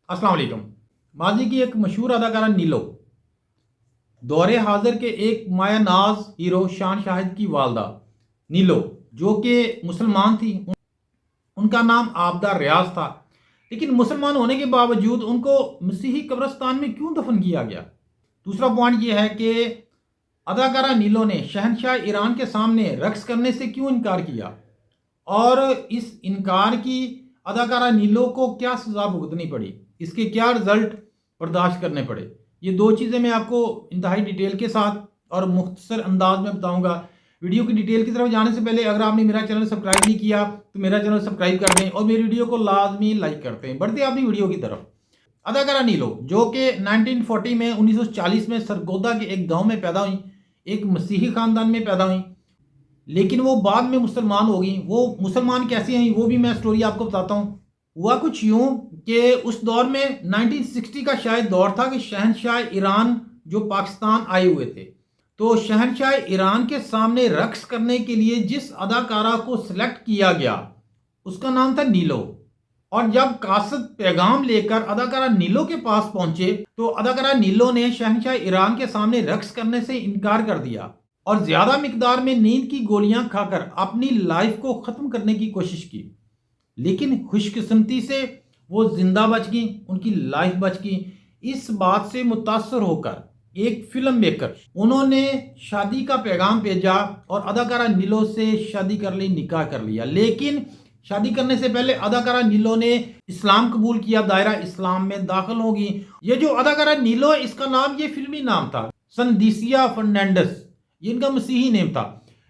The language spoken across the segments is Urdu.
السلام علیکم۔ ماضی کی ایک مشہور اداکارہ نیلو دور حاضر کے ایک مایہ ناز ہیرو شان شاہد کی والدہ نیلو جو کہ مسلمان تھی، ان کا نام عابدہ ریاض تھا، لیکن مسلمان ہونے کے باوجود ان کو مسیحی قبرستان میں کیوں دفن کیا گیا؟ دوسرا پوائنٹ یہ ہے کہ اداکارہ نیلو نے شہنشاہ ایران کے سامنے رقص کرنے سے کیوں انکار کیا، اور اس انکار کی اداکارہ نیلو کو کیا سزا بھگتنی پڑی، اس کے کیا رزلٹ برداشت کرنے پڑے۔ یہ دو چیزیں میں آپ کو انتہائی ڈیٹیل کے ساتھ اور مختصر انداز میں بتاؤں گا۔ ویڈیو کی ڈیٹیل کی طرف جانے سے پہلے اگر آپ نے میرا چینل سبسکرائب نہیں کیا تو میرا چینل سبسکرائب کر دیں اور میری ویڈیو کو لازمی لائک کرتے ہیں۔ بڑھتے ہیں اپنی ویڈیو کی طرف۔ اداکارہ نیلو جو کہ 1940 میں 1940 میں سرگودا کے ایک گاؤں میں پیدا ہوئی، ایک مسیحی خاندان میں پیدا ہوئی، لیکن وہ بعد میں مسلمان ہو گئیں۔ وہ مسلمان کیسے ہیں وہ بھی میں سٹوری آپ کو بتاتا ہوں۔ ہوا کچھ یوں کہ اس دور میں 1960 کا شاید دور تھا کہ شہنشاہ ایران جو پاکستان آئے ہوئے تھے، تو شہنشاہ ایران کے سامنے رقص کرنے کے لیے جس اداکارہ کو سلیکٹ کیا گیا اس کا نام تھا نیلو۔ اور جب قاصد پیغام لے کر اداکارہ نیلو کے پاس پہنچے تو اداکارہ نیلو نے شہنشاہ ایران کے سامنے رقص کرنے سے انکار کر دیا اور زیادہ مقدار میں نیند کی گولیاں کھا کر اپنی لائف کو ختم کرنے کی کوشش کی، لیکن خوش قسمتی سے وہ زندہ بچ گئیں، ان کی لائف بچ گئی۔ اس بات سے متاثر ہو کر ایک فلم میکر انہوں نے شادی کا پیغام بھیجا اور اداکارہ نیلو سے شادی کر لی، نکاح کر لیا۔ لیکن شادی کرنے سے پہلے اداکارہ نیلو نے اسلام قبول کیا، دائرہ اسلام میں داخل ہو گئی۔ یہ جو اداکارہ نیلو ہے اس کا نام یہ فلمی نام تھا سندیسیا فرنینڈس، یہ ان کا مسیحی نیم تھا،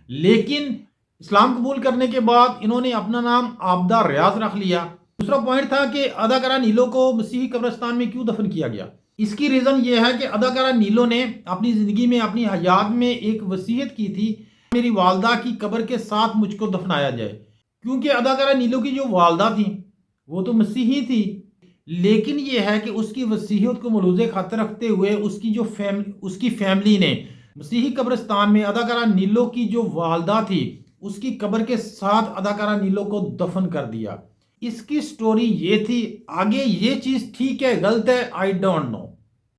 لیکن اسلام قبول کرنے کے بعد انہوں نے اپنا نام عابدہ ریاض رکھ لیا۔ دوسرا پوائنٹ تھا کہ اداکارہ نیلو کو مسیحی قبرستان میں کیوں دفن کیا گیا۔ اس کی ریزن یہ ہے کہ اداکارہ نیلو نے اپنی زندگی میں اپنی حیات میں ایک وصیت کی تھی، میری والدہ کی قبر کے ساتھ مجھ کو دفنایا جائے، کیونکہ اداکارہ نیلو کی جو والدہ تھی وہ تو مسیحی تھی، لیکن یہ ہے کہ اس کی وصیت کو ملحوظ خاطر رکھتے ہوئے اس کی فیملی نے مسیحی قبرستان میں اداکارہ نیلو کی جو والدہ تھی اس کی قبر کے ساتھ اداکارہ نیلو کو دفن کر دیا۔ اس کی سٹوری یہ تھی، آگے یہ چیز ٹھیک ہے غلط ہے آئی ڈونٹ نو۔